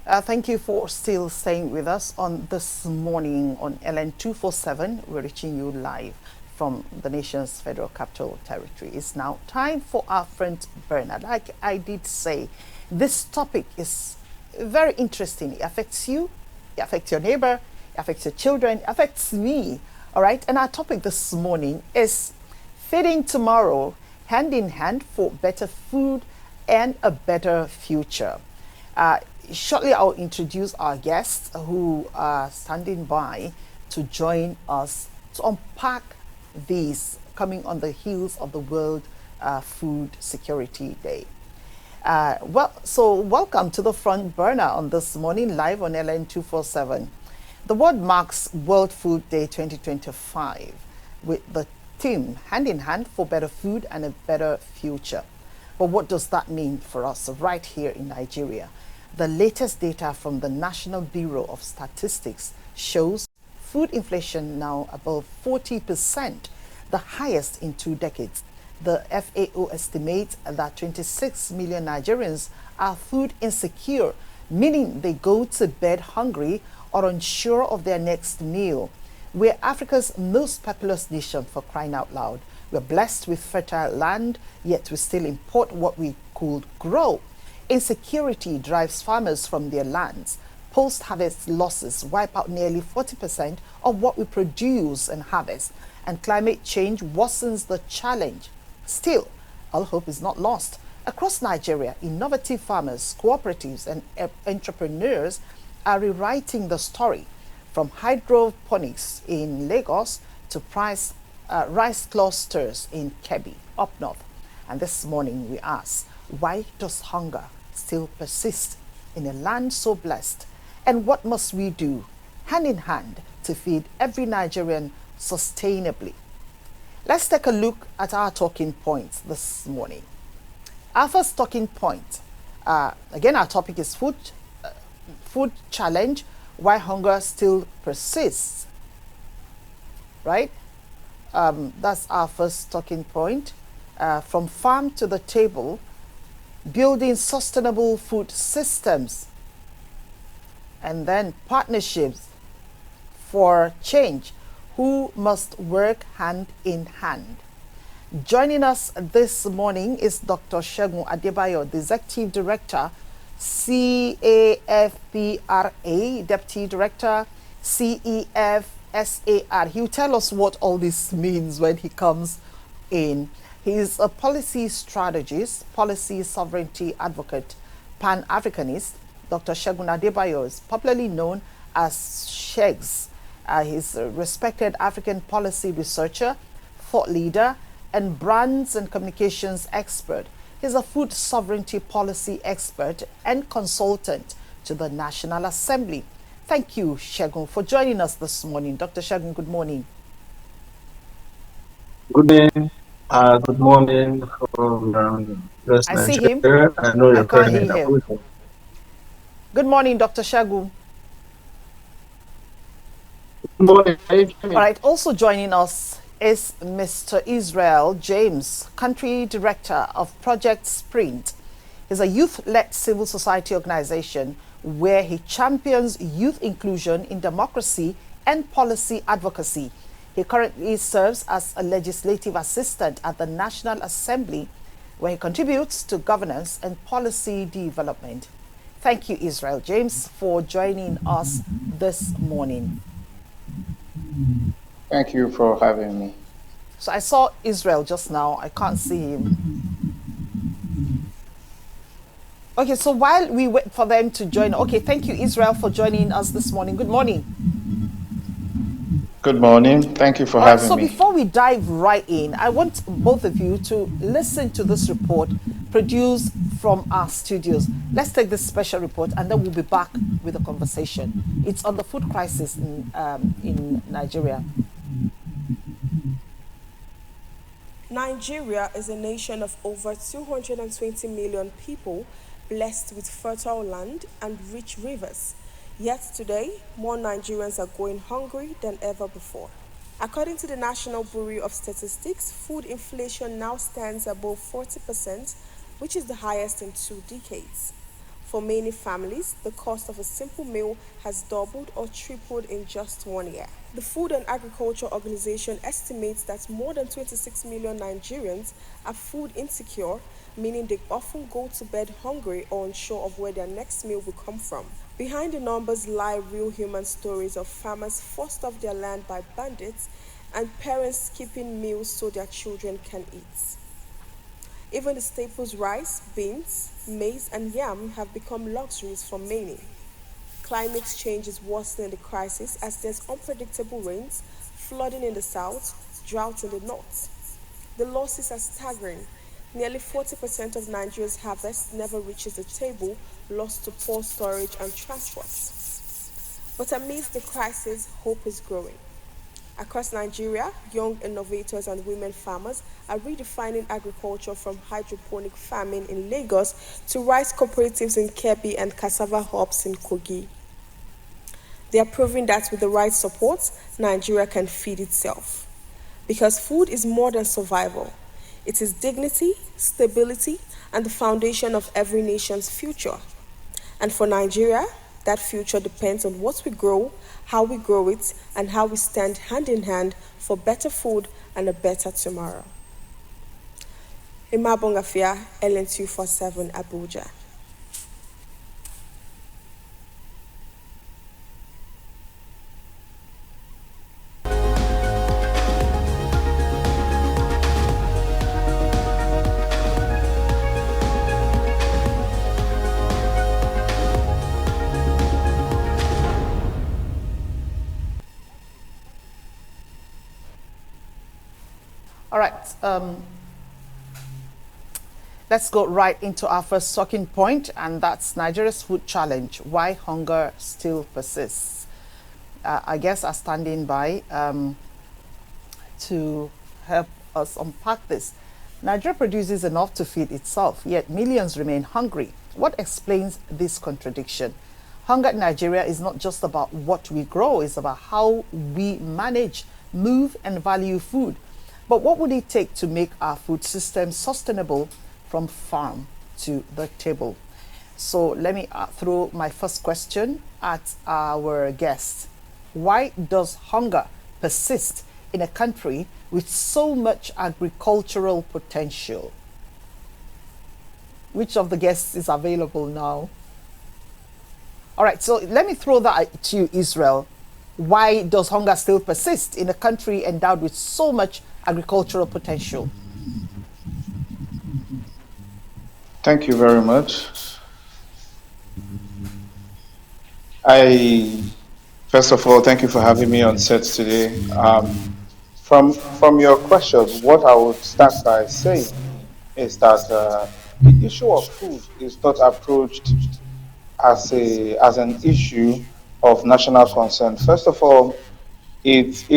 Thank you for still staying with us on this morning on LN 247. We're reaching you live from the nation's federal capital territory. It's now time for our friend Bernard. Like I did say, this topic is very interesting. It affects you, it affects your neighbor, it affects your children, it affects me. All right. And our topic this morning is feeding tomorrow hand in hand for better food and a better future. Uh, Shortly, I'll introduce our guests who are standing by to join us to unpack these coming on the heels of the World Food Security Day. So welcome to the front burner on this morning live on LN 247. The world marks World Food Day 2025 with the theme Hand in Hand for Better Food and a Better Future. But what does that mean for us right here in Nigeria? The latest data from the National Bureau of Statistics shows food inflation now above 40%, the highest in 2 decades. The FAO estimates that 26 million Nigerians are food insecure, meaning they go to bed hungry or unsure of their next meal. We're Africa's most populous nation, for crying out loud. We're blessed with fertile land, yet we still import what we could grow. Insecurity drives farmers from their lands. Post-harvest losses wipe out nearly 40% of what we produce and harvest, and climate change worsens the challenge. Still, all hope is not lost. Across Nigeria, innovative farmers, cooperatives, and entrepreneurs are rewriting the story, from hydroponics in Lagos to rice clusters in Kebbi, up north. And this morning we ask, why does hunger still persist in a land so blessed? And what must we do, hand in hand, to feed every Nigerian sustainably? Let's take a look at our talking points this morning. Our first talking point, again, our topic is food challenge, why hunger still persists, right? That's our first talking point. From farm to the table, building sustainable food systems, and then partnerships for change, who must work hand in hand. Joining us this morning is Dr. Segun Adebayo, the Executive Director, CAFPRA, Deputy Director, CEFSAR. He'll tell us what all this means when he comes in. He's a policy strategist, policy sovereignty advocate, Pan-Africanist. Dr. Segun Adebayo is popularly known as Shegs. He's a respected African policy researcher, thought leader, and brands and communications expert. He's a food sovereignty policy expert and consultant to the National Assembly. Thank you, Segun, for joining us this morning. Dr. Segun, good morning. Good morning. Good morning from West I see him. Nigeria. I know I you're can't currently hear in him. Abuja. Good morning, Dr. Segun. Good morning. All right, also joining us is Mr. Israel James, Country Director of Project Sprint. He's a youth-led civil society organization where he champions youth inclusion in democracy and policy advocacy. He currently serves as a legislative assistant at the National Assembly, where he contributes to governance and policy development. Thank you, Israel James, for joining us this morning. Thank you for having me. So I saw Israel just now. I can't see him. Okay, so while we wait for them to join, okay, thank you, Israel, for joining us this morning. Good morning. Good morning. Thank you for having So me. before we dive right in, I want both of you to listen to this report produced from our studios. Let's take this special report and then we'll be back with a conversation. It's on the food crisis in Nigeria. Nigeria is a nation of over 220 million people blessed with fertile land and rich rivers. Yet today, more Nigerians are going hungry than ever before. According to the National Bureau of Statistics, food inflation now stands above 40%, which is the highest in 2 decades. For many families, the cost of a simple meal has doubled or tripled in just 1 year. The Food and Agriculture Organization estimates that more than 26 million Nigerians are food insecure, meaning they often go to bed hungry or unsure of where their next meal will come from. Behind the numbers lie real human stories of farmers forced off their land by bandits and parents skipping meals so their children can eat. Even the staples rice, beans, maize, and yam have become luxuries for many. Climate change is worsening the crisis as there's unpredictable rains, flooding in the south, drought in the north. The losses are staggering. Nearly 40% of Nigeria's harvest never reaches the table, lost to poor storage and transport. But amidst the crisis, hope is growing. Across Nigeria, young innovators and women farmers are redefining agriculture from hydroponic farming in Lagos to rice cooperatives in Kebbi and cassava hubs in Kogi. They are proving that with the right support, Nigeria can feed itself. Because food is more than survival, it is dignity, stability, and the foundation of every nation's future. And for Nigeria, that future depends on what we grow, how we grow it, and how we stand hand in hand for better food and a better tomorrow. Imabongafia, LN247 Abuja. All right. Let's go right into our first talking point, and that's Nigeria's food challenge, why hunger still persists. I guess are standing by to help us unpack this. Nigeria produces enough to feed itself, yet millions remain hungry. What explains this contradiction? Hunger in Nigeria is not just about what we grow, it's about how we manage, move, and value food. But what would it take to make our food system sustainable from farm to the table? So let me throw my first question at our guest. Why does hunger persist in a country with so much agricultural potential? Which of the guests is available now? All right, so let me throw that to you, Israel. Why does hunger still persist in a country endowed with so much agricultural potential? Thank you very much. I First of all, thank you for having me on set today. From your question, what I would start by saying is that the issue of food is not approached as an issue of national concern. First of all, it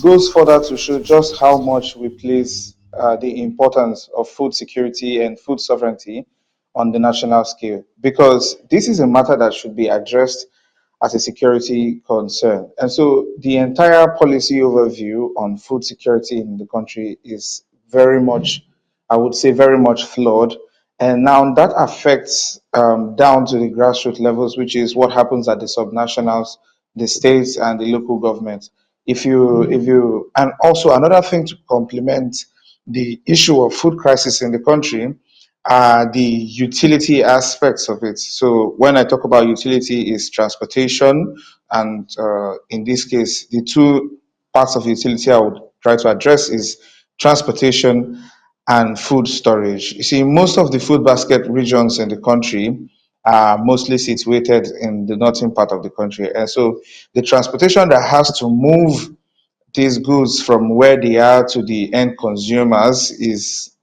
goes further to show just how much we place the importance of food security and food sovereignty on the national scale, because this is a matter that should be addressed as a security concern. And so the entire policy overview on food security in the country is very much, I would say, very much flawed. And now that affects down to the grassroots levels, which is what happens at the subnationals, the states, and the local governments. And also another thing to complement the issue of food crisis in the country are the utility aspects of it. So when I talk about utility, is transportation, and in this case, the two parts of utility I would try to address is transportation and food storage. You see, most of the food basket regions in the country are mostly situated in the northern part of the country, and so the transportation that has to move these goods from where they are to the end consumers is,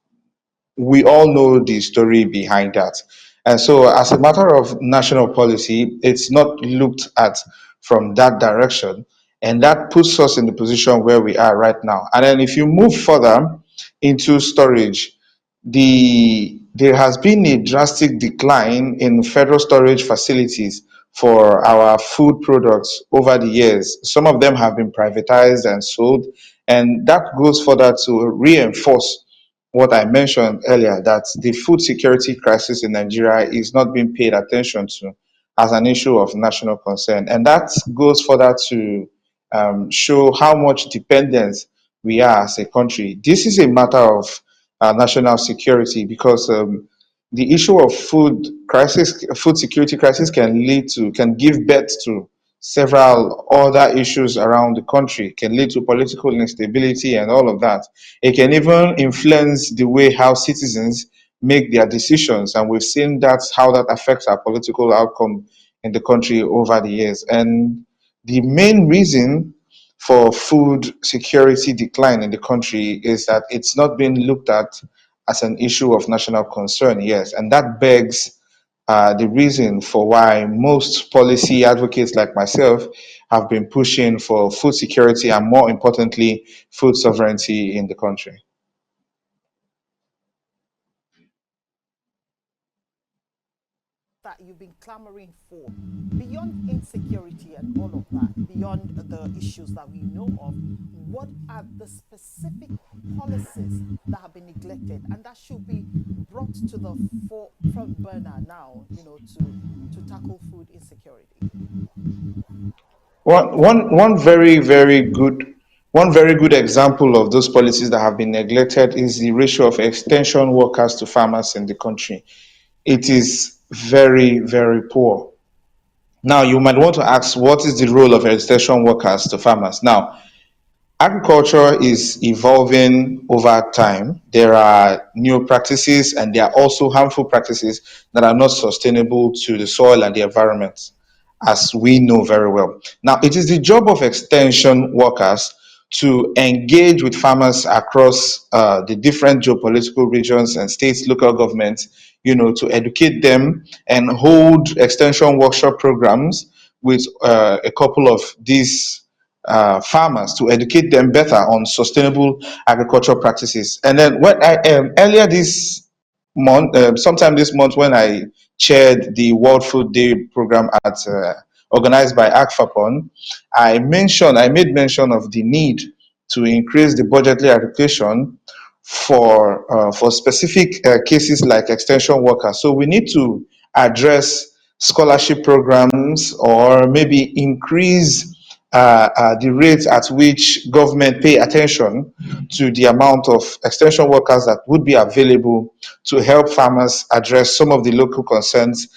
we all know the story behind that. And so, as a matter of national policy, it's not looked at from that direction. And that puts us in the position where we are right now. And then, if you move further into storage, there has been a drastic decline in federal storage facilities for our food products over the years. Some of them have been privatized and sold, and that goes further to reinforce what I mentioned earlier, that the food security crisis in Nigeria is not being paid attention to as an issue of national concern. And that goes further to show how much dependence we are as a country. This is a matter of national security because the issue of food security crisis can give birth to several other issues around the country, can lead to political instability and all of that. It can even influence the way how citizens make their decisions. And we've seen that's how that affects our political outcome in the country over the years. And the main reason for food security decline in the country is that it's not being looked at as an issue of national concern, yes. And that begs the reason for why most policy advocates like myself have been pushing for food security and, more importantly, food sovereignty in the country. That you've been clamoring for, beyond insecurity and all of that, beyond the issues that we know of, what are the specific policies that have been neglected and that should be brought to the front burner now, to tackle food insecurity? One very good example of those policies that have been neglected is the ratio of extension workers to farmers in the country. It is very, very poor. Now, you might want to ask, what is the role of extension workers to farmers? Now, agriculture is evolving over time. There are new practices and there are also harmful practices that are not sustainable to the soil and the environment, as we know very well. Now, it is the job of extension workers to engage with farmers across the different geopolitical regions and states, local governments, to educate them and hold extension workshop programs with a couple of these farmers to educate them better on sustainable agricultural practices. And then when I earlier this month, sometime this month, when I chaired the World Food Day program at organized by ACFAPON, I made mention of the need to increase the budgetary allocation for specific cases like extension workers. So we need to address scholarship programs or maybe increase the rate at which government pay attention to the amount of extension workers that would be available to help farmers address some of the local concerns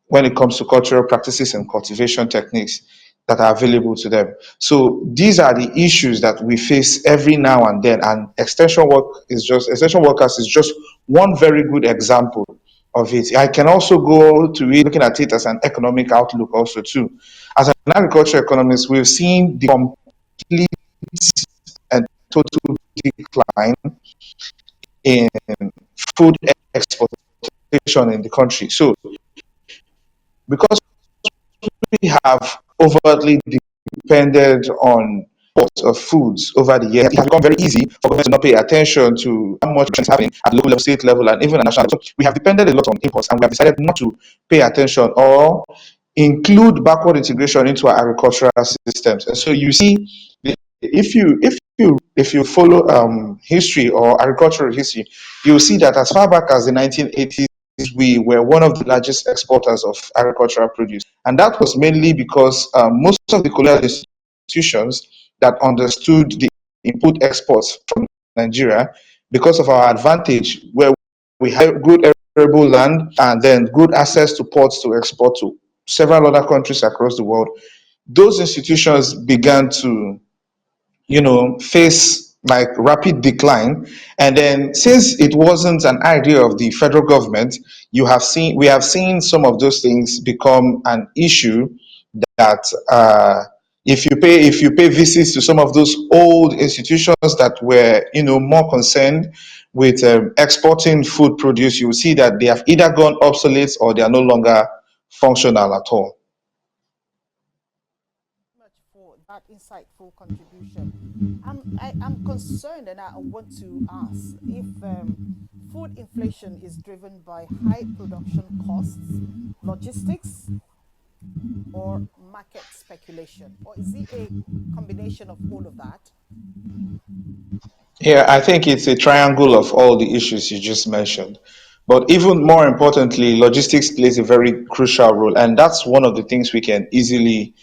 when it comes to cultural practices and cultivation techniques that are available to them. So these are the issues that we face every now and then, and extension workers is just one very good example of it. I can also go to it looking at it as an economic outlook also too. As an agriculture economist, we've seen the complete and total decline in food exportation in the country. So because we have overtly depended on imports of foods over the years, it has become very easy for government to not pay attention to how much is happening at local level, state level, and even at national level. So we have depended a lot on imports, and we have decided not to pay attention or include backward integration into our agricultural systems. And so you see, if you follow history or agricultural history, you'll see that as far back as the 1980s, we were one of the largest exporters of agricultural produce. And that was mainly because most of the colonial institutions that understood the input exports from Nigeria, because of our advantage, where we had good arable land and then good access to ports to export to several other countries across the world, those institutions began to face like rapid decline. And then since it wasn't an idea of the federal government, we have seen some of those things become an issue that if you pay visits to some of those old institutions that were more concerned with exporting food produce, you will see that they have either gone obsolete or they are no longer functional at all. Much for that insightful contribution. I'm concerned, and I want to ask if food inflation is driven by high production costs, logistics, or market speculation, or is it a combination of all of that? Yeah, I think it's a triangle of all the issues you just mentioned. But even more importantly, logistics plays a very crucial role. And that's one of the things we can easily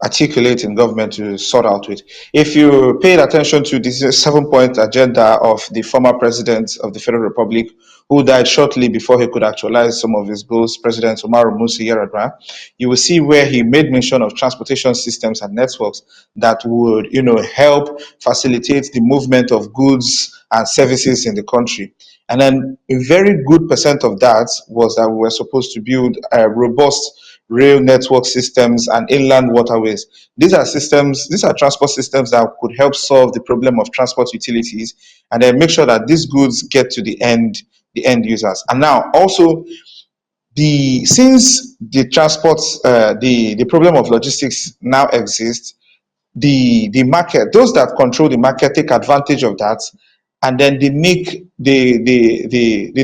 articulate in government to sort out with. If you paid attention to this 7 point agenda of the former president of the Federal Republic, who died shortly before he could actualize some of his goals, President Umaru Musa Yar'Adua, you will see where he made mention of transportation systems and networks that would, help facilitate the movement of goods and services in the country. And then a very good percent of that was that we were supposed to build a robust rail network systems and inland waterways. These are transport systems that could help solve the problem of transport utilities and then make sure that these goods get to the end users. And now also the since the transport the problem of logistics now exists, the market, those that control the market take advantage of that, and then they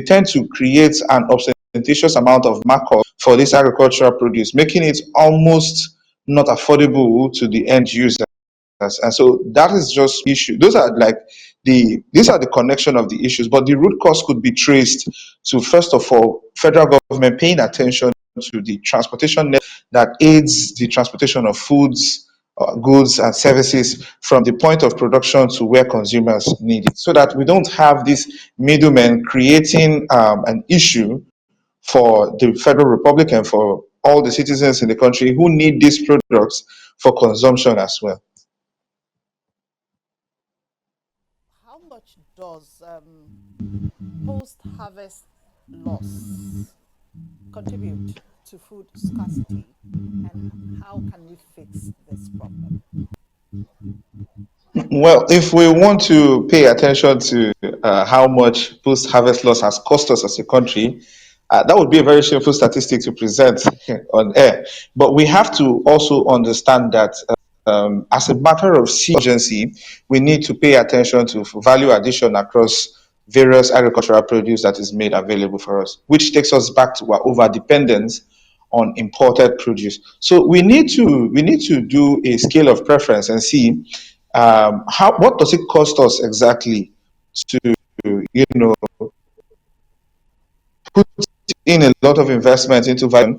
tend to create an ostentatious amount of markup for this agricultural produce, making it almost not affordable to the end user. And so that is just issue. Those are like these are the connection of the issues, but the root cause could be traced to, first of all, federal government paying attention to the transportation net that aids the transportation of foods, goods and services from the point of production to where consumers need it, so that we don't have these middlemen creating an issue for the Federal Republic and for all the citizens in the country who need these products for consumption as well. How much does post harvest loss contribute to food scarcity, and how can we fix this problem? Well, if we want to pay attention to how much post-harvest loss has cost us as a country, that would be a very shameful statistic to present on air. But we have to also understand that as a matter of urgency, we need to pay attention to value addition across various agricultural produce that is made available for us, which takes us back to our over dependence on imported produce. So we need to do a scale of preference and see how what does it cost us exactly to you know put in a lot of investment into value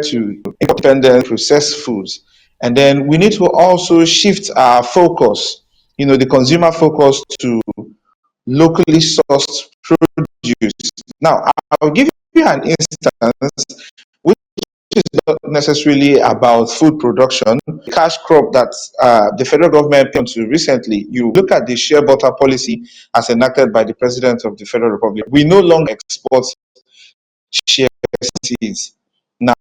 to independent processed foods. And then we need to also shift our focus, the consumer focus, to locally sourced produce. Now, I'll give you an instance which is not necessarily about food production. Cash crop that the federal government put to recently, you look at the share butter policy as enacted by the President of the Federal Republic. We no longer export share seeds. Now,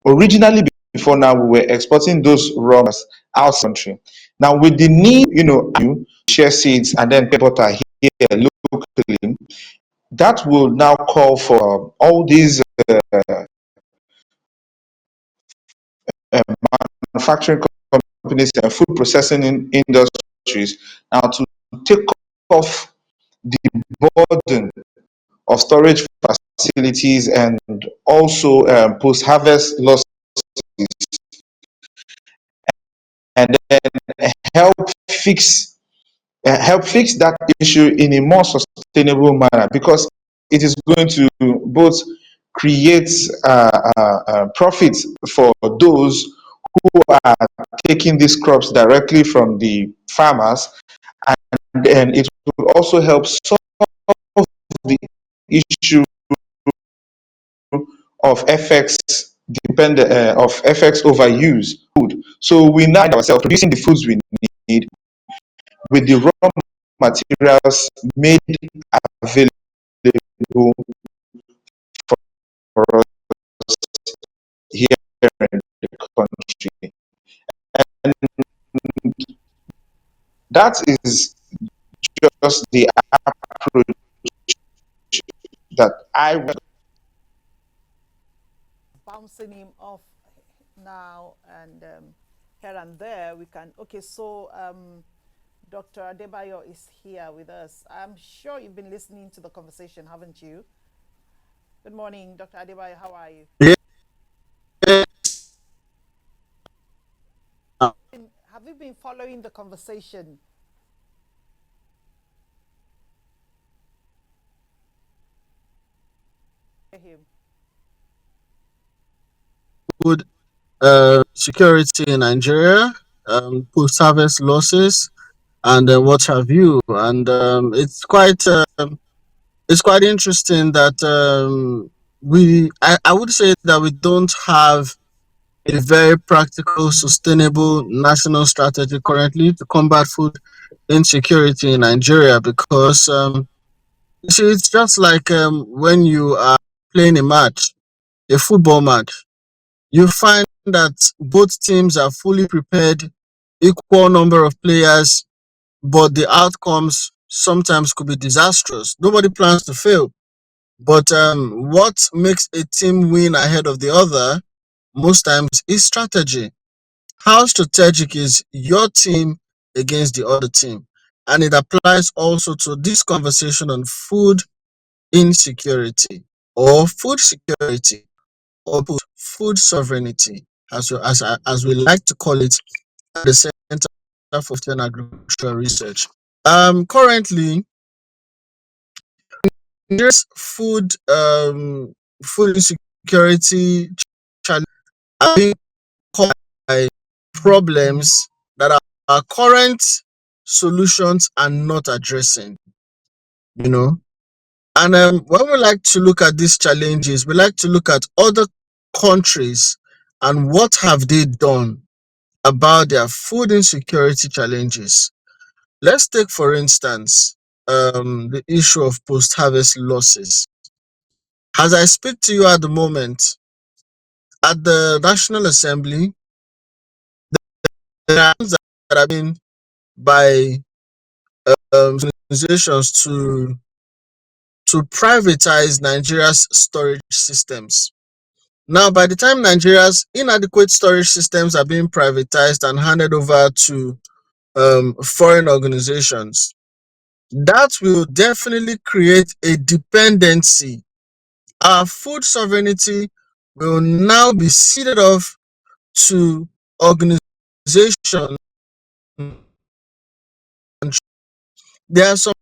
originally, before now, we were exporting those raw materials out of the country. Now, with the need, share seeds and then butter here locally, that will now call for all these uh, manufacturing companies and food processing industries now to take off the burden of storage facilities and also post-harvest losses, and then help fix help fix that issue in a more sustainable manner, because it is going to both create profits for those who are taking these crops directly from the farmers, and then it will also help solve the issue of FX of FX overuse food. So we now find ourselves producing the foods we need with the raw materials made available for us here in the country. And that is just the approach that I want. Bouncing him off now and here and there, we can. Okay, so Dr. Adebayo is here with us. I'm sure you've been listening to the conversation, haven't you? Good morning, Dr. Adebayo. How are you? Yeah, following the conversation. Hear him. Food security in Nigeria, post-harvest losses, and what have you. And it's quite interesting that I would say that we don't have a very practical, sustainable national strategy currently to combat food insecurity in Nigeria because you see, it's just like when you are playing a match, a football match. You find that both teams are fully prepared, equal number of players, but the outcomes sometimes could be disastrous. Nobody plans to fail. But what makes a team win ahead of the other most times is strategy. How strategic is your team against the other team? And it applies also to this conversation on food insecurity or food security or food sovereignty, as we like to call it at the Center for Western Agricultural Research. Currently, Nigeria's food insecurity challenge are being caused by problems that our current solutions are not addressing. You know, and when we like to look at these challenges, we like to look at other countries and what have they done about their food insecurity challenges. Let's take, for instance, the issue of post harvest losses. As I speak to you at the moment, at the National Assembly, there are things that have been by organizations to privatize Nigeria's storage systems. Now, by the time Nigeria's inadequate storage systems are being privatized and handed over to foreign organizations, that will definitely create a dependency. Our food sovereignty will now be ceded off to organizations. There are some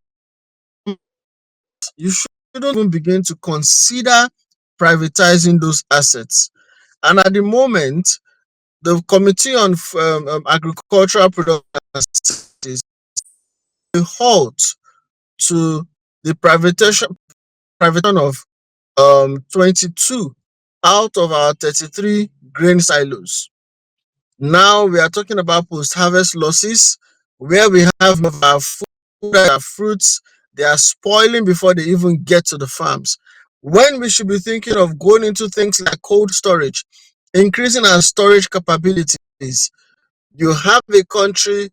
you shouldn't even begin to consider privatizing those assets. And at the moment, the Committee on Agricultural Production is a halt to the privatization of 22 out of our 33 grain silos. Now we are talking about post-harvest losses, where we have of our food, our fruits, they are spoiling before they even get to the farms. When we should be thinking of going into things like cold storage, increasing our storage capabilities, you have a country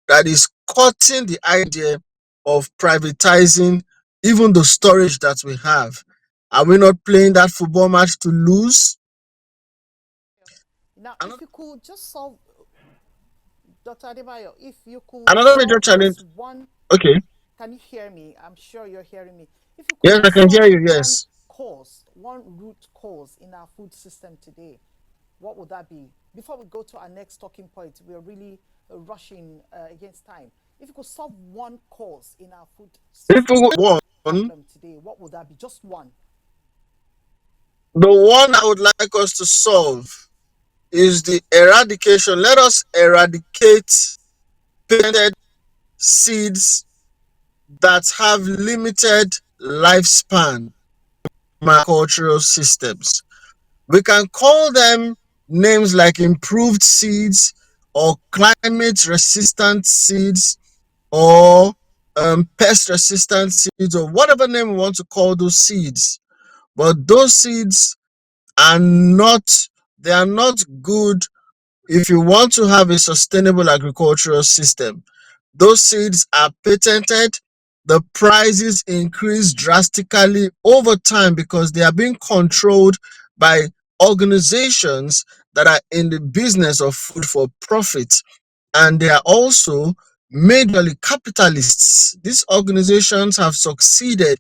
that is cutting the idea of privatizing even the storage that we have. Are we not playing that football match to lose? Now, if Another, you could just solve, Dr. Adebayo, if you could another major solve challenge. just one, Okay. can you hear me? I'm sure you're hearing me. If you could Yes, I just can hear solve you. one Yes. cause, one root cause in our food system today, what would that be? Before we go to our next talking point, we are really rushing against time. If you could solve one cause in our food If we system one, problem today, what would that be? Just one. the one I would like us to solve is the eradication. Let us eradicate patented seeds that have limited lifespan in our cultural systems. We can call them names like improved seeds or climate resistant seeds or pest resistant seeds or whatever name we want to call those seeds. But those seeds are not they are not good if you want to have a sustainable agricultural system. Those seeds are patented. The prices increase drastically over time because they are being controlled by organizations that are in the business of food for profit. And they are also majorly capitalists. These organizations have succeeded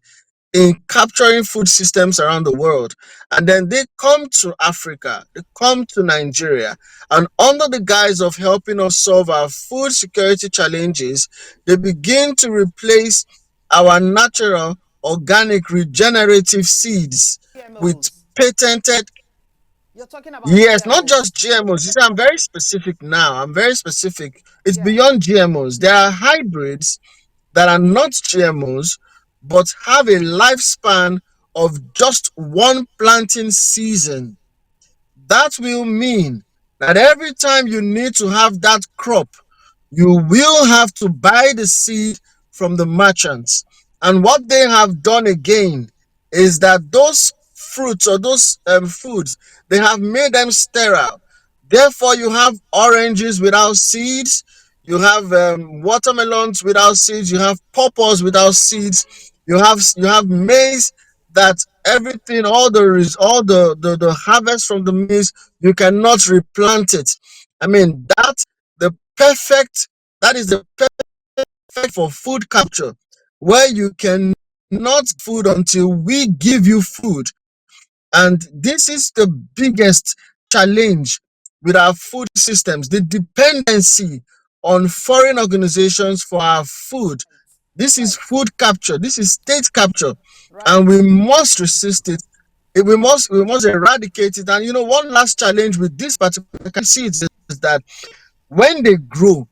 in capturing food systems around the world. And then they come to Africa, they come to Nigeria, and under the guise of helping us solve our food security challenges, they begin to replace our natural, organic, regenerative seeds with GMOs. patented. You're talking about Yes, not GMOs. just GMOs. You see, I'm very specific now. I'm very specific. It's Yeah. beyond GMOs. There are hybrids that are not GMOs but have a lifespan of just one planting season. That will mean that every time you need to have that crop, you will have to buy the seed from the merchants. And what they have done again is that those fruits or those foods, they have made them sterile. Therefore, you have oranges without seeds, you have watermelons without seeds, you have pawpaws without seeds, you have maize that everything, all the harvest from the maize, you cannot replant it. I mean, the perfect that is the perfect for food capture, where you cannot food until we give you food. And this is the biggest challenge with our food systems, the dependency on foreign organizations for our food. This is Right. food capture, this is state capture, Right. and we must resist it. We must eradicate it. And one last challenge with this particular seeds is that when they grow,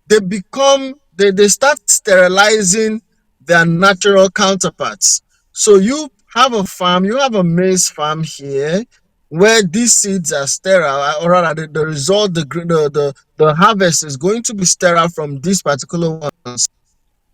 they start sterilizing their natural counterparts. So you have a farm, you have a maize farm here, where these seeds are sterile, or rather the result, the harvest is going to be sterile from these particular ones.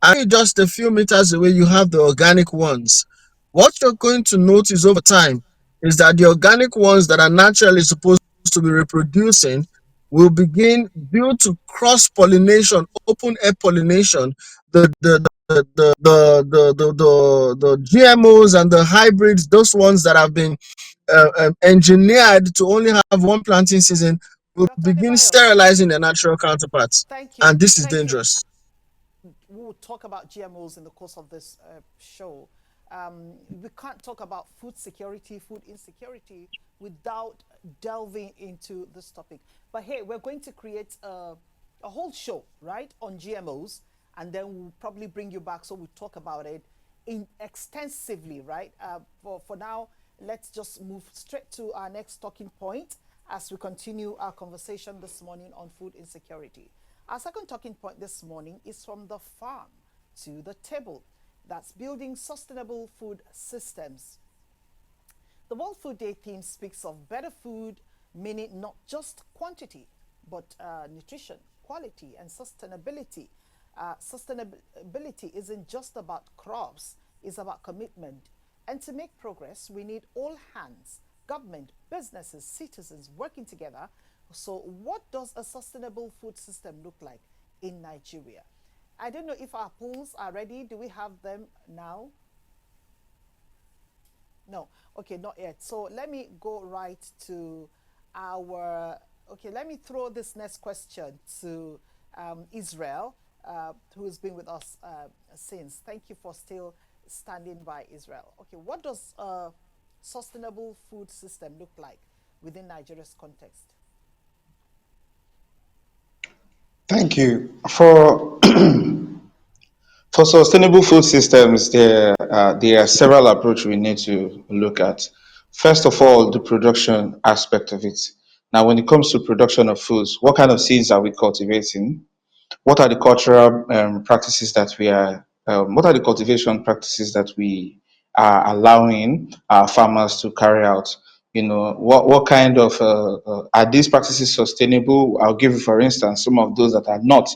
And just a few meters away, you have the organic ones. What you're going to notice over time is that the organic ones that are naturally supposed to be reproducing will begin, due to cross pollination, open air pollination, the GMOs and the hybrids, those ones that have been engineered to only have one planting season, will Dr. begin Adebayo, sterilizing their natural counterparts. thank you. And this is Thank you. dangerous. We'll talk about GMOs in the course of this show. We can't talk about food security, food insecurity without delving into this topic. But hey, we're going to create a whole show, right, on GMOs, and then we'll probably bring you back so we talk about it extensively, right? For now, let's just move straight to our next talking point as we continue our conversation this morning on food insecurity. Our second talking point this morning is from the farm to the table. That's building sustainable food systems. The World Food Day theme speaks of better food, meaning not just quantity, but nutrition, quality, and sustainability. Sustainability isn't just about crops, it's about commitment. And to make progress, we need all hands, government, businesses, citizens working together. So, what does a sustainable food system look like in Nigeria? I don't know if our polls are ready. Do we have them now? No. Okay, not yet. So let me go right to our. Okay, let me throw this next question to Israel, who's been with us since. Thank you for still standing by, Israel. Okay, what does a sustainable food system look like within Nigeria's context? Thank you. For sustainable food systems, there are several approaches we need to look at. First of all, the production aspect of it. Now, when it comes to production of foods, what kind of seeds are we cultivating? What are the cultural practices that we are, what are the cultivation practices that we are allowing our farmers to carry out? What kind of, are these practices sustainable? I'll give you, for instance, some of those that are not,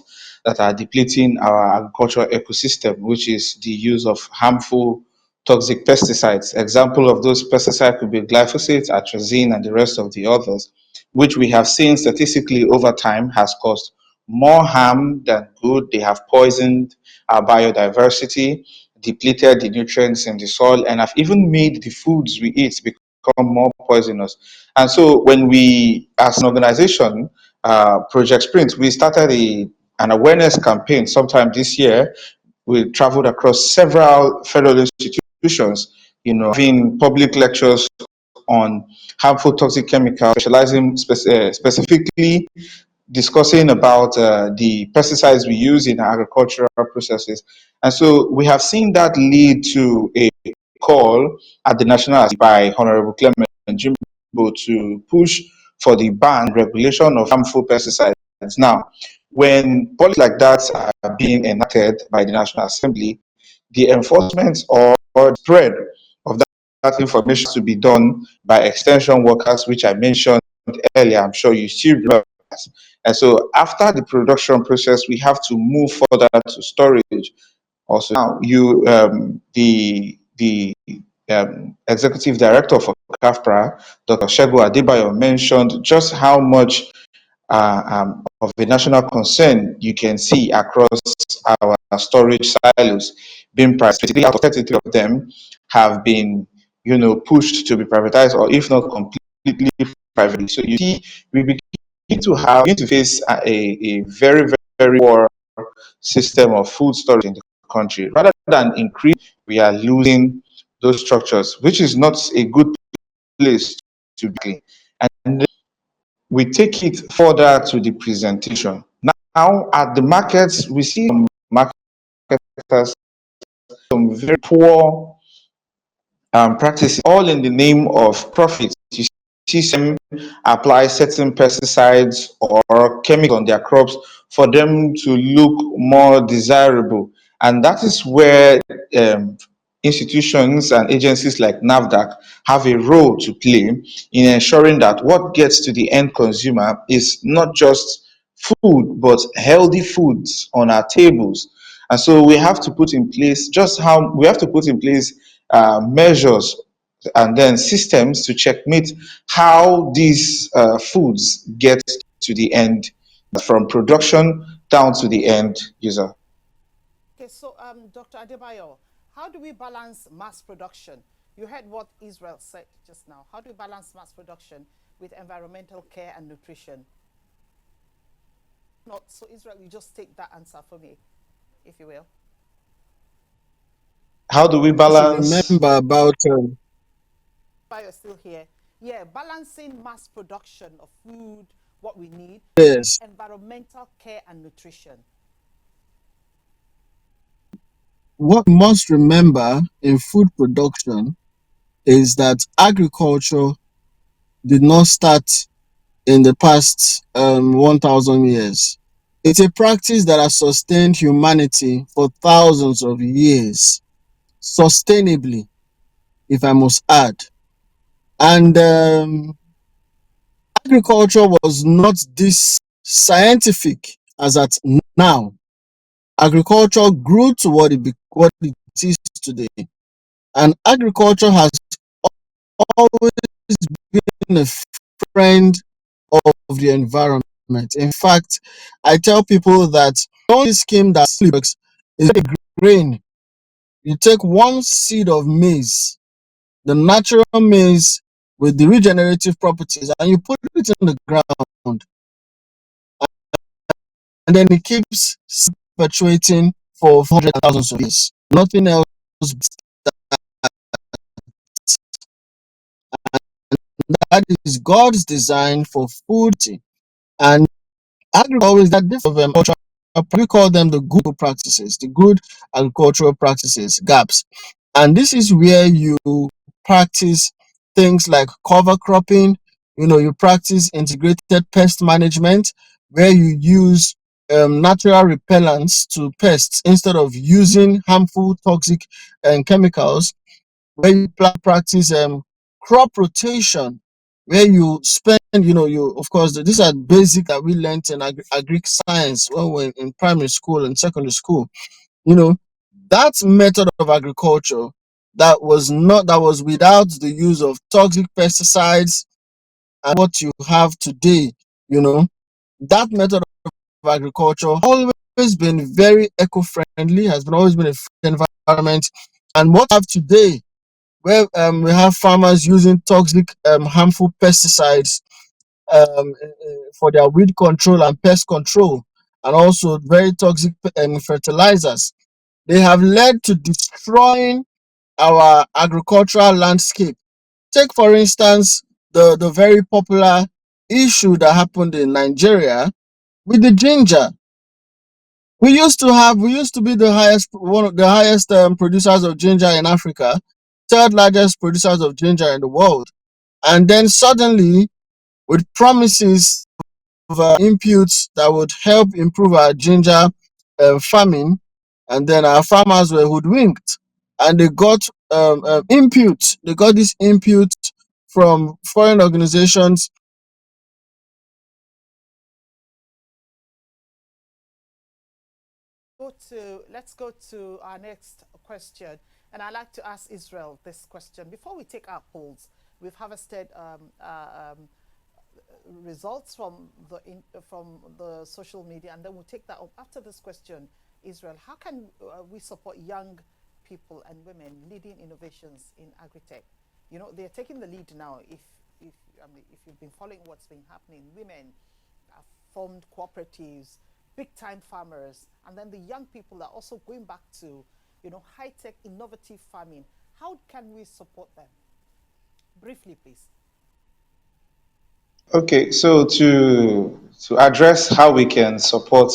that are depleting our agricultural ecosystem, which is the use of harmful toxic pesticides. Example of those pesticides could be glyphosate, atrazine, and the rest of the others, which we have seen statistically over time has caused more harm than good. They have poisoned our biodiversity, depleted the nutrients in the soil, and have even made the foods we eat become more poisonous. And so, when we, as an organization, Project Sprint, we started an awareness campaign sometime this year we traveled across several federal institutions, having public lectures on harmful toxic chemicals, specializing specifically discussing about the pesticides we use in agricultural processes. And so we have seen that lead to a call at the National Assembly by Honorable Clement Jimbo to push for the ban and regulation of harmful pesticides. Now, when policies like that are being enacted by the National Assembly, the enforcement or spread of that information has to be done by extension workers, which I mentioned earlier. I'm sure you still remember that. And so after the production process, we have to move further to storage. Also, now the executive director for CAFPRA, Dr. Segun Adebayo, mentioned just how much of a national concern you can see across our storage silos being privatized. 23 out of 33 of them have been, pushed to be privatized, or if not completely privately. So you see, we begin to face a very, very poor system of food storage in the country. Rather than increase, we are losing those structures, which is not a good place to be. And we take it further to the presentation. Now, at the markets, we see some marketers, some very poor practices, all in the name of profit. You see them apply certain pesticides or chemicals on their crops for them to look more desirable. And that is where um, institutions and agencies like NAFDAC have a role to play in ensuring that what gets to the end consumer is not just food, but healthy foods on our tables. And so we have to put in place measures and then systems to checkmate how these foods get to the end, from production down to the end user. Okay, so Dr. Adebayo, how do we balance mass production? You heard what Israel said just now. How do we balance mass production with environmental care and nutrition? Not so, Israel, you just take that answer for me, if you will. How do we You should balance? remember about You're still here. Yeah, balancing mass production of food, what we need, with this. environmental care and nutrition. What we must remember in food production is that agriculture did not start in the past 1,000 years. It's a practice that has sustained humanity for thousands of years, sustainably, if I must add. And agriculture was not this scientific as at now. Agriculture grew to what it is today. And agriculture has always been a friend of the environment. In fact, I tell people that the only scheme that works is a grain. You take one seed of maize, the natural maize with the regenerative properties, and you put it in the ground, and then it keeps perpetuating for hundreds of thousands of years. Nothing else. That is God's design for food, and agriculture is that different of culture. We call them the good practices, the good agricultural practices, gaps. And this is where you practice things like cover cropping, you practice integrated pest management, where you use natural repellents to pests instead of using harmful, toxic chemicals, where you practice crop rotation, where you spend, you of course these are basic that we learned in agric science when we were in primary school and secondary school. You know, that method of agriculture that was without the use of toxic pesticides and what you have today, you know, that method of agriculture always been very eco-friendly, has been always been a friendly environment. And what we have today, where we have farmers using toxic, harmful pesticides for their weed control and pest control, and also very toxic fertilizers. They have led to destroying our agricultural landscape. Take, for instance, the very popular issue that happened in Nigeria with the ginger. We used to be the highest one of the highest producers of ginger in Africa, third largest producers of ginger in the world. And then suddenly, with promises of inputs that would help improve our ginger farming, and then our farmers were hoodwinked, and they got inputs. They got these inputs from foreign organizations. Let's go to our next question. And I'd like to ask Israel this question. Before we take our polls, we've harvested results from the social media, and then we'll take that up after this question. Israel, how can we support young people and women leading innovations in agri-tech? You know, they're taking the lead now. If I mean, if you've been following what's been happening, women have formed cooperatives, big time farmers, and then the young people are also going back to, you know, high tech, innovative farming. How can we support them? Briefly, please. Okay, so to address how we can support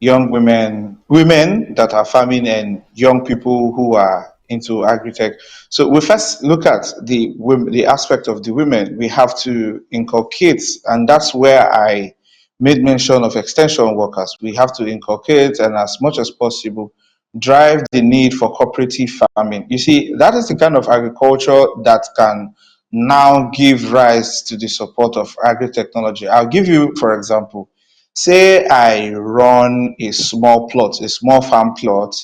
young women that are farming and young people who are into agri-tech. So we first look at the aspect of the women. We have to inculcate, and that's where I made mention of extension workers. We have to inculcate and as much as possible drive the need for cooperative farming. You see, that is the kind of agriculture that can now give rise to the support of agri-technology. I'll give you, for example, say I run a small plot, a small farm plot,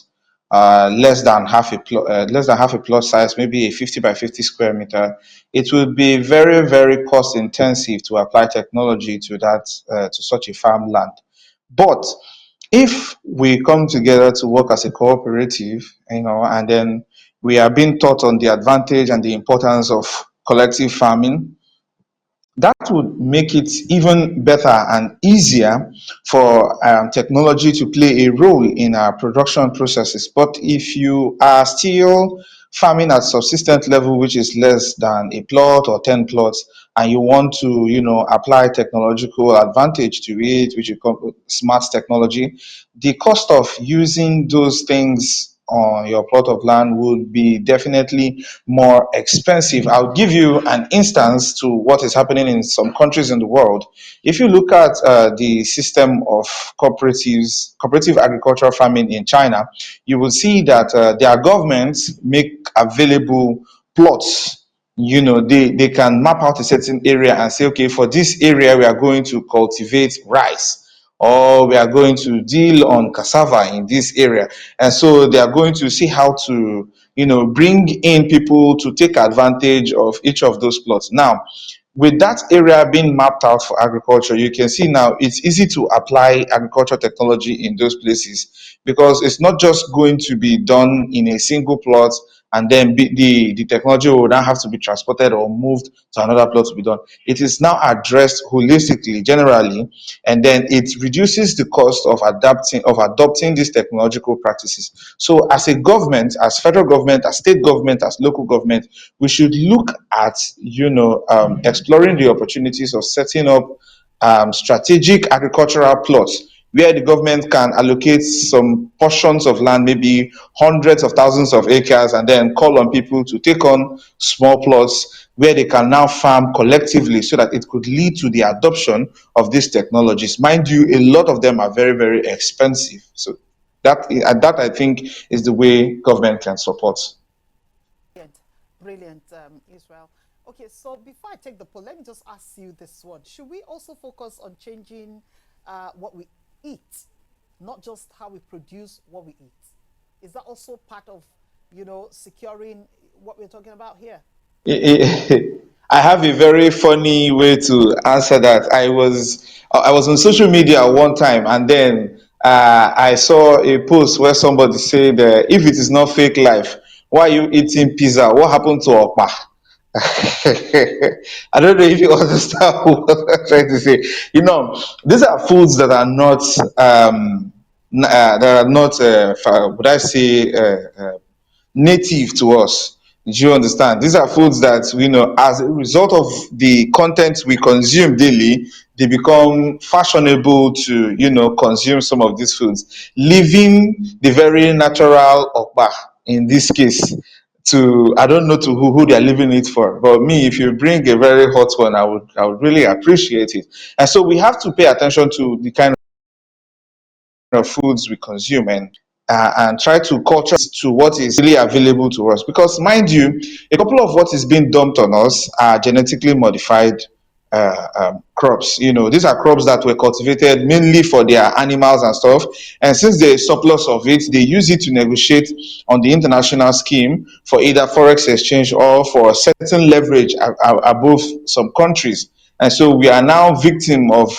less than half a plot size, maybe a 50 by 50 square meter. It will be very, very cost intensive to apply technology to to such a farmland. But if we come together to work as a cooperative, you know, and then we are being taught on the advantage and the importance of collective farming, that would make it even better and easier for technology to play a role in our production processes. But if you are still farming at subsistent level, which is less than a plot or 10 plots, and you want to, you know, apply technological advantage to it, which you call smart technology, the cost of using those things on your plot of land would be definitely more expensive. I'll give you an instance to what is happening in some countries in the world. If you look at the system of cooperative agricultural farming in China, you will see that their governments make available plots. You know, they can map out a certain area and say, okay, for this area we are going to cultivate rice, or we are going to deal on cassava in this area. And so they are going to see how to, you know, bring in people to take advantage of each of those plots. Now, with that area being mapped out for agriculture, you can see now it's easy to apply agriculture technology in those places, because it's not just going to be done in a single plot and then the technology will now have to be transported or moved to another plot to be done. It is now addressed holistically, generally, and then it reduces the cost of adopting these technological practices. So as a government, as federal government, as state government, as local government, we should look at, you know, exploring the opportunities of setting up strategic agricultural plots where the government can allocate some portions of land, maybe hundreds of thousands of acres, and then call on people to take on small plots where they can now farm collectively, so that it could lead to the adoption of these technologies. Mind you, a lot of them are very, very expensive. So that I think is the way government can support. Brilliant, brilliant, Israel. Okay, so before I take the poll, let me just ask you this one. Should we also focus on changing what we eat, not just how we produce what we eat? Is that also part of, you know, securing what we're talking about here? I have a very funny way to answer that. I was on social media one time, and then I saw a post where somebody said, "If it is not fake life, why are you eating pizza? What happened to Okpa?" I don't know if you understand what I'm trying to say. You know, these are foods that are not that are not, would I say, native to us. Do you understand? These are foods that, as a result of the content we consume daily, they become fashionable to, consume some of these foods, leaving the very natural okpa in this case to, I don't know to who they are leaving it for. But me, if you bring a very hot one, I would really appreciate it. And so we have to pay attention to the kind of foods we consume, and try to culture to what is really available to us. Because, mind you, a couple of what is being dumped on us are genetically modified crops. These are crops that were cultivated mainly for their animals and stuff. And since there is surplus of it, they use it to negotiate on the international scheme for either forex exchange or for certain leverage above some countries. And so we are now victim of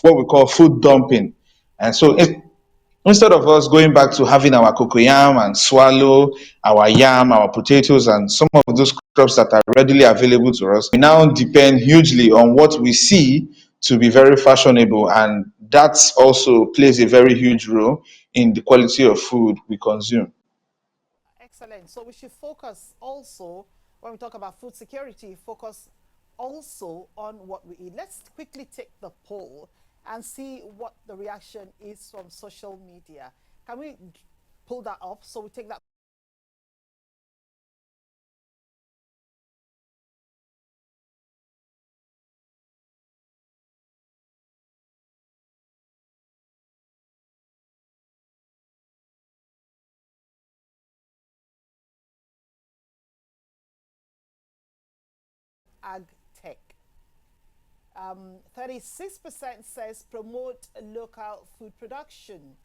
what we call food dumping. And so instead of us going back to having our cocoyam and swallow, our yam, our potatoes, and some of those crops that are readily available to us, we now depend hugely on what we see to be very fashionable. And that also plays a very huge role in the quality of food we consume. Excellent. So we should focus also, when we talk about food security, focus also on what we eat. Let's quickly take the poll and see what the reaction is from social media. Can we pull that up? So we take that ag tech. 36% says promote local food production,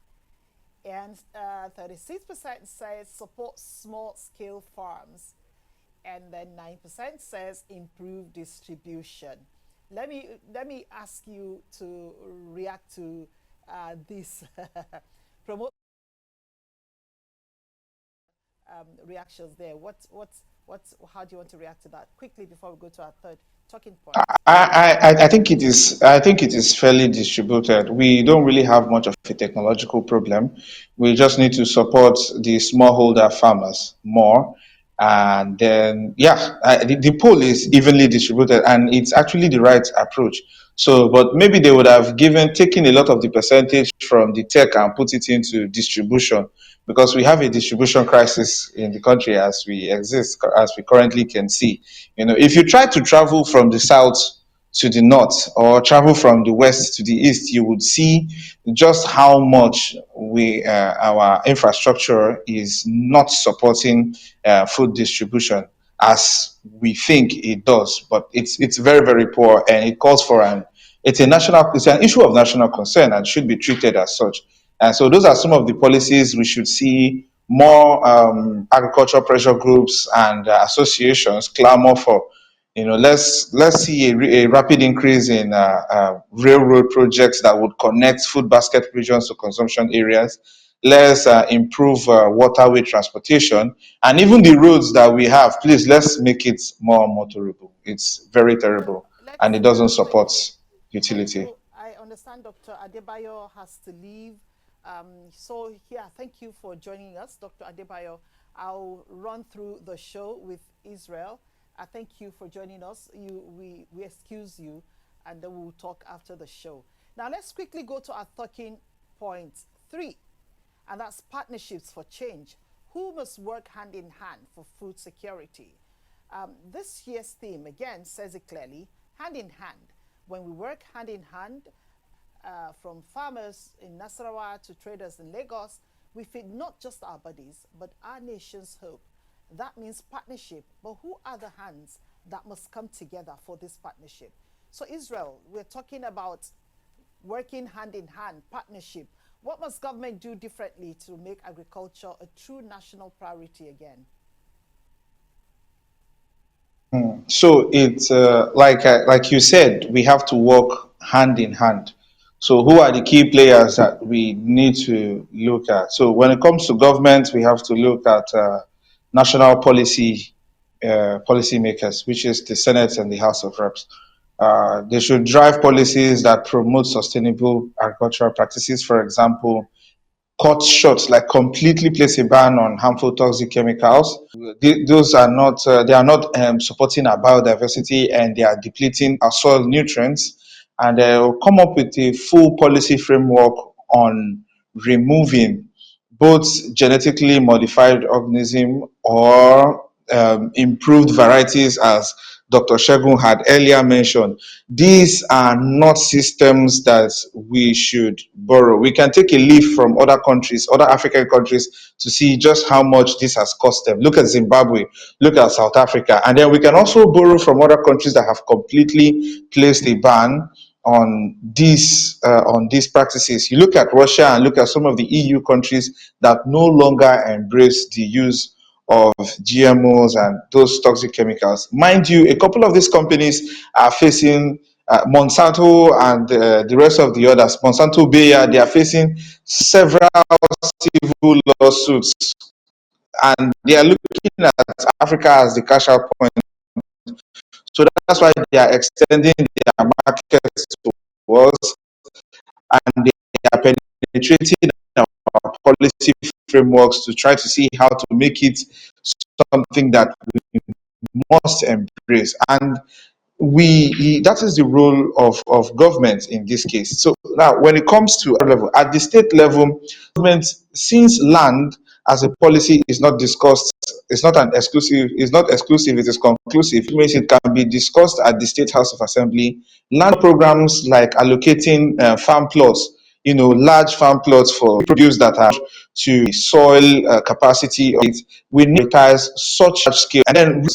and 36% says support small scale farms, and then 9% says improve distribution. Let me ask you to react to this promote reactions there. How do you want to react to that quickly before we go to our third talking point? I think it is fairly distributed. We don't really have much of a technological problem. We just need to support the smallholder farmers more. And then, yeah, the pool is evenly distributed, and it's actually the right approach. So, but maybe they would have taken a lot of the percentage from the tech and put it into distribution, because we have a distribution crisis in the country as we currently can see. If you try to travel from the south to the north, or travel from the west to the east, you would see just how much our infrastructure is not supporting food distribution as we think it does. But it's very, very poor, and it calls for it's an issue of national concern and should be treated as such. And so those are some of the policies we should see more agricultural pressure groups and associations clamor for. Let's see a rapid increase in railroad projects that would connect food basket regions to consumption areas. Let's improve waterway transportation, and even the roads that we have. Please, let's make it more motorable. It's very terrible, and Let's it doesn't thank support you. Thank utility. you. I understand Dr. Adebayo has to leave. So, yeah, thank you for joining us, Dr. Adebayo. I'll run through the show with Israel. I thank you for joining us. We excuse you, and then we'll talk after the show. Now, let's quickly go to our talking point three, and that's partnerships for change. Who must work hand in hand for food security? This year's theme again says it clearly, hand in hand. When we work hand in hand, from farmers in Nasarawa to traders in Lagos, we feed not just our bodies, but our nation's hope. That means partnership, but who are the hands that must come together for this partnership? So, Israel, we're talking about working hand in hand, partnership. What must government do differently to make agriculture a true national priority again? So it's like you said, we have to work hand in hand. So who are the key players that we need to look at? So when it comes to government, we have to look at national policy makers, which is the Senate and the House of Reps. They should drive policies that promote sustainable agricultural practices. For example, cut short, like completely place a ban on harmful toxic chemicals. Those are not, they are not supporting our biodiversity, and they are depleting our soil nutrients. And will come up with a full policy framework on removing both genetically modified organism or improved varieties, as Dr. Segun had earlier mentioned. These are not systems that we should borrow. We can take a leaf from other countries, other African countries, to see just how much this has cost them. Look at Zimbabwe, look at South Africa, and then we can also borrow from other countries that have completely placed a ban on these practices. You look at Russia and look at some of the EU countries that no longer embrace the use of GMOs and those toxic chemicals. Mind you, a couple of these companies are facing Monsanto and the rest of the others. Monsanto Bayer, they are facing several civil lawsuits, and they are looking at Africa as the cash out point. So that's why they are extending their markets to us, and they are penetrating our policy frameworks to try to see how to make it something that we must embrace. And that is the role of government in this case. So now when it comes to our level, at the state level, government, since land as a policy is not discussed, it's not exclusive, it is conclusive. It means it can be discussed at the State House of Assembly. Land programs like allocating farm plots, large farm plots for produce that are to soil capacity of it. We need to prioritize such large scale, and then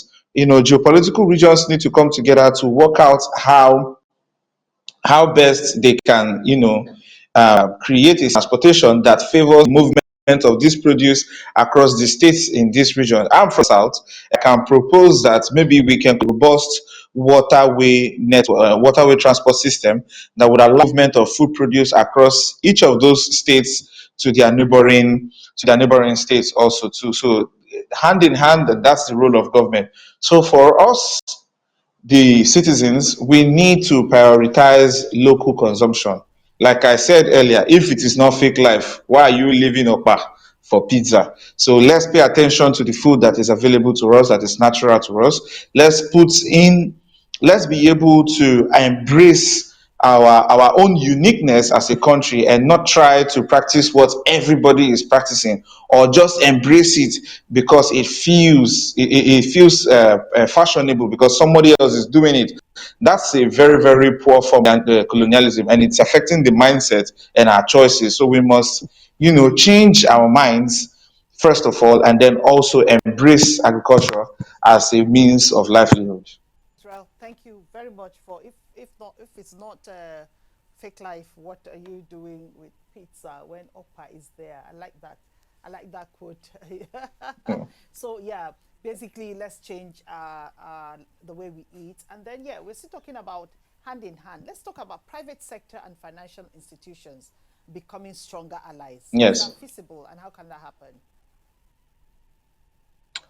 geopolitical regions need to come together to work out how best they can, create a transportation that favors movement of this produce across the states in this region. I'm from South. I can propose that maybe we can robust waterway network, waterway transport system that would allow movement of food produce across each of those states to their neighboring states also too. So hand in hand, that's the role of government. So for us, the citizens, we need to prioritize local consumption. Like I said earlier, if it is not fake life, why are you living Opa for pizza? So let's pay attention to the food that is available to us, that is natural to us. Let's be able to embrace our own uniqueness as a country, and not try to practice what everybody is practicing, or just embrace it because it feels fashionable because somebody else is doing it. That's a very, very poor form of colonialism, and it's affecting the mindset and our choices. So we must, change our minds first of all, and then also embrace agriculture as a means of livelihood. Israel, thank you very much for, if it's not fake life, what are you doing with pizza when Opa is there? I like that. I like that quote. So yeah, basically, let's change the way we eat, and then yeah, we're still talking about hand in hand. Let's talk about private sector and financial institutions becoming stronger allies. Is that Yes. feasible, and how can that happen?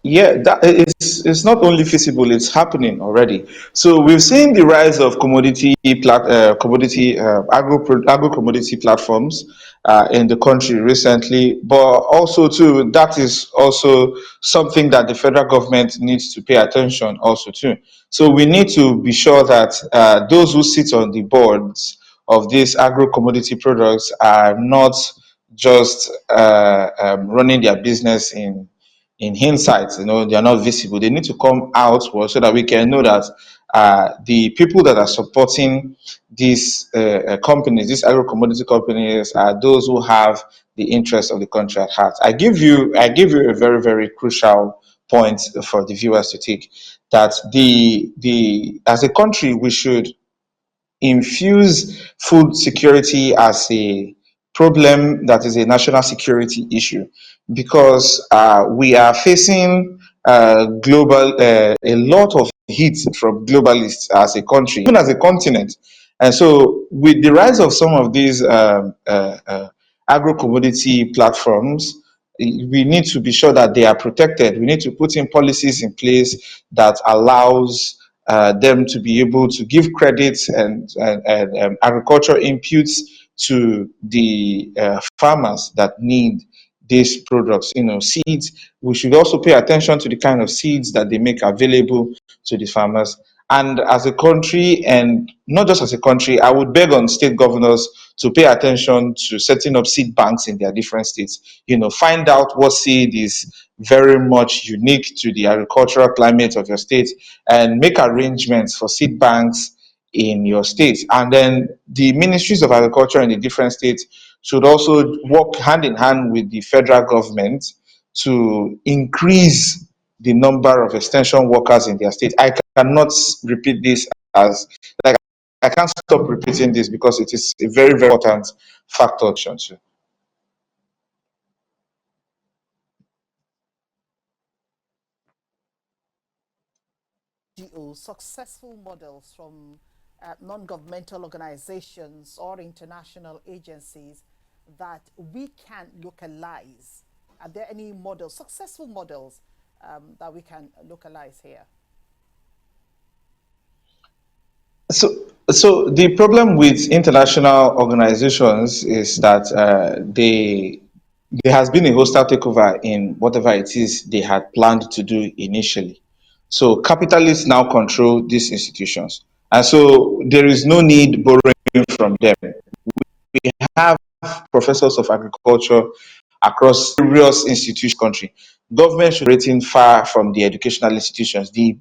Yeah, that it's not only feasible; it's happening already. So we've seen the rise of agro commodity platforms in the country recently, but also too that is also something that the federal government needs to pay attention also too. So we need to be sure that those who sit on the boards of these agro commodity products are not just running their business in hindsight. They are not visible. They need to come out so that we can know that the people that are supporting these companies, these agro commodity companies, are those who have the interest of the country at heart. I give you a very, very crucial point for the viewers to take, that the as a country we should infuse food security as a problem that is a national security issue, because we are facing a lot of heat from globalists as a country, even as a continent. And so, with the rise of some of these agro commodity platforms, we need to be sure that they are protected. We need to put in policies in place that allows them to be able to give credits and agriculture inputs to the farmers that need these products, seeds. We should also pay attention to the kind of seeds that they make available to the farmers. And as a country, and not just as a country, I would beg on state governors to pay attention to setting up seed banks in their different states. Find out what seed is very much unique to the agricultural climate of your state and make arrangements for seed banks in your state. And then the ministries of agriculture in the different states should also work hand in hand with the federal government to increase the number of extension workers in their state. I cannot repeat this as like I can't stop repeating this because it is a very, very important factor too. Successful models from non-governmental organizations or international agencies that we can localize? Are there any models, successful models, that we can localize here? So, so the problem with international organizations is that there has been a hostile takeover in whatever it is they had planned to do initially. So capitalists now control these institutions, and so there is no need borrowing from them. We have professors of agriculture across various institutions in the country. Government should be operating far from the educational institutions. The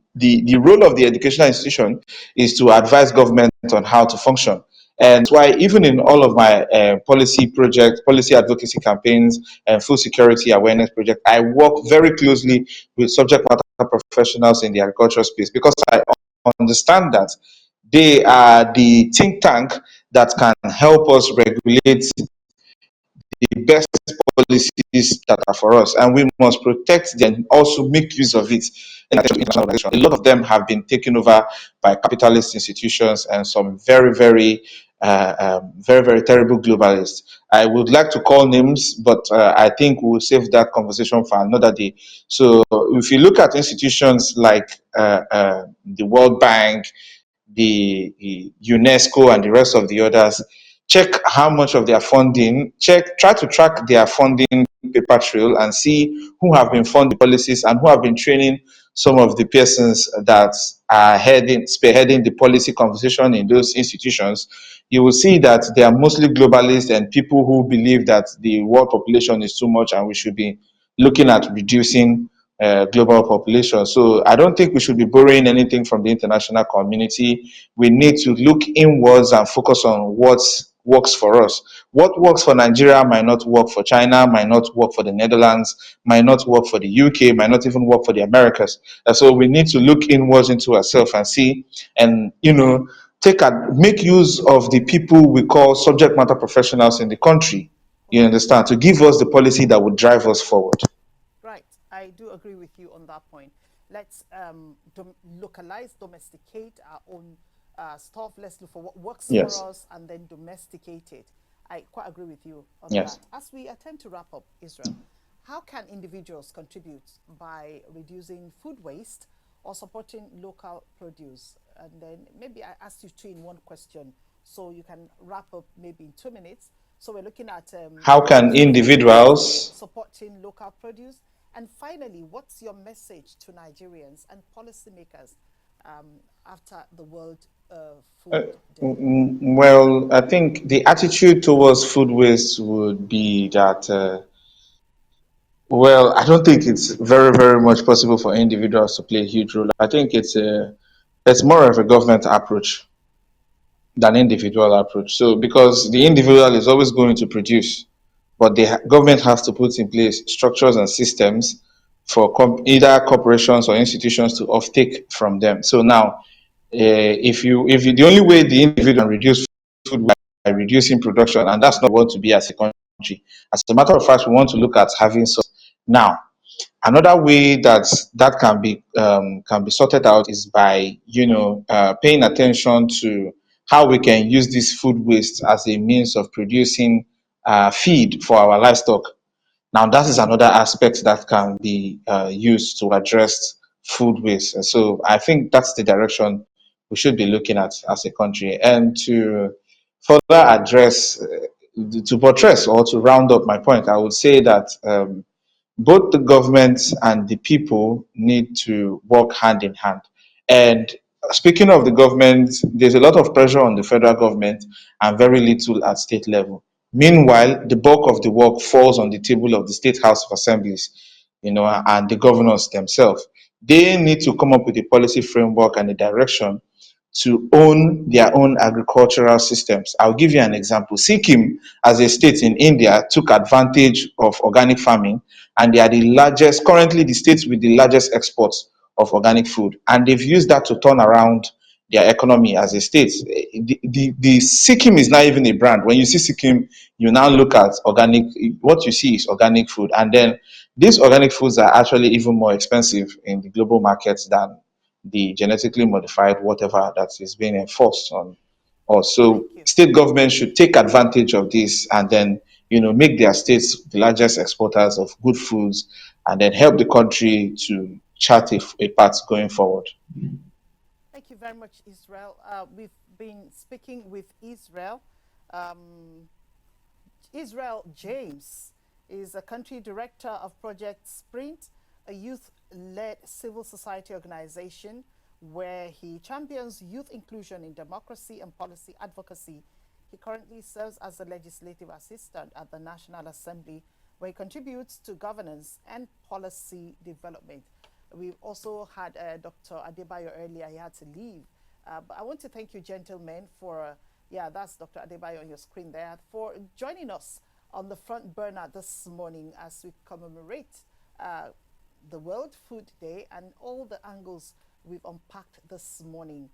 role of the educational institution is to advise government on how to function. And that's why even in all of my policy projects, policy advocacy campaigns, and food security awareness project, I work very closely with subject matter professionals in the agricultural space because I understand that they are the think tank that can help us regulate the best policies that are for us, and we must protect them and also make use of it. A lot of them have been taken over by capitalist institutions and some very, very, very, very terrible globalists. I would like to call names, but I think we'll save that conversation for another day. So, if you look at institutions like the World Bank, the UNESCO and the rest of the others, check how much of their funding, try to track their funding paper trail and see who have been funding policies and who have been training some of the persons that are spearheading the policy conversation in those institutions. You will see that they are mostly globalists and people who believe that the world population is too much and we should be looking at reducing global population. So I don't think we should be borrowing anything from the international community. We need to look inwards and focus on what works for us. What works for Nigeria might not work for China, might not work for the Netherlands, might not work for the UK, might not even work for the Americas. And so we need to look inwards into ourselves and see, and make use of the people we call subject matter professionals in the country. You understand, to give us the policy that would drive us forward. Right, I do agree with you on that point. Let's localize, domesticate our own stuff. Let's look for what works for Yes. us and then domesticate it. I quite agree with you on Yes. that. As we attempt to wrap up, Israel, how can individuals contribute by reducing food waste or supporting local produce? And then maybe I asked you two in one question, so you can wrap up maybe in 2 minutes. So we're looking at How can reducing food waste, individuals supporting local produce, and finally, what's your message to Nigerians and policymakers after the World Food Day? Well, I think the attitude towards food waste would be that, well, I don't think it's very, very much possible for individuals to play a huge role. I think it's more of a government approach than individual approach. So, because the individual is always going to produce, but the government has to put in place structures and systems for either corporations or institutions to offtake from them. So now, if you the only way the individual can reduce food by reducing production, and that's not what we want to be as a country. As a matter of fact, we want to look at having some. Now, another way that can be sorted out is by paying attention to how we can use this food waste as a means of producing feed for our livestock. Now, that is another aspect that can be used to address food waste. And so I think that's the direction we should be looking at as a country. And to further address, to buttress or to round up my point, I would say that both the government and the people need to work hand in hand. And speaking of the government, there's a lot of pressure on the federal government and very little at state level. Meanwhile, the bulk of the work falls on the table of the State House of Assemblies, and the governors themselves. They need to come up with a policy framework and a direction to own their own agricultural systems. I'll give you an example. Sikkim, as a state in India, took advantage of organic farming, and they are the largest, currently the states with the largest exports of organic food. And they've used that to turn around their economy as a state. The Sikkim is not even a brand. When you see Sikkim, you now look at organic, what you see is organic food. And then these organic foods are actually even more expensive in the global markets than the genetically modified whatever that is being enforced on us. So Thank you. state governments should take advantage of this and then make their states the largest exporters of good foods and then help the country to chart a path going forward. Thank you very much, Israel. We've been speaking with Israel. Um, Israel James is a country director of Project Sprint, a youth led civil society organization where he champions youth inclusion in democracy and policy advocacy. He currently serves as a legislative assistant at the National Assembly, where he contributes to governance and policy development. We've also had Dr. Adebayo earlier. He had to leave. But I want to thank you, gentlemen, for, yeah, that's Dr. Adebayo on your screen there, for joining us on the front burner this morning as we commemorate the World Food Day and all the angles we've unpacked this morning.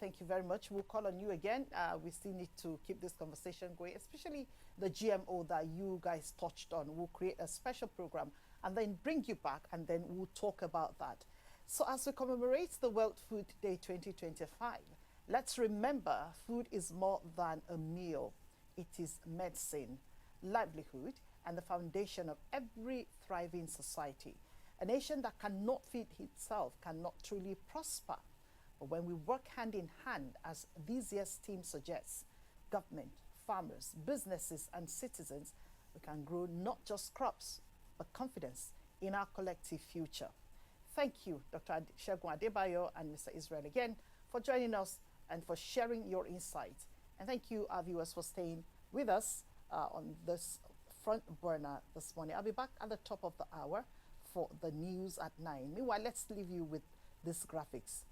Thank you very much. We'll call on you again. We still need to keep this conversation going, especially the GMO that you guys touched on. We'll create a special program and then bring you back and then we'll talk about that. So as we commemorate the World Food Day 2025, let's remember food is more than a meal. It is medicine, livelihood, and the foundation of every thriving society. A nation that cannot feed itself cannot truly prosper. But when we work hand in hand, as this year's theme suggests, government, farmers, businesses, and citizens, we can grow not just crops, but confidence in our collective future. Thank you, Dr. Segun Adebayo and Mr. Israel again for joining us and for sharing your insights. And thank you, our viewers, for staying with us on this front burner this morning. I'll be back at the top of the hour for the news at 9. Meanwhile, let's leave you with these graphics.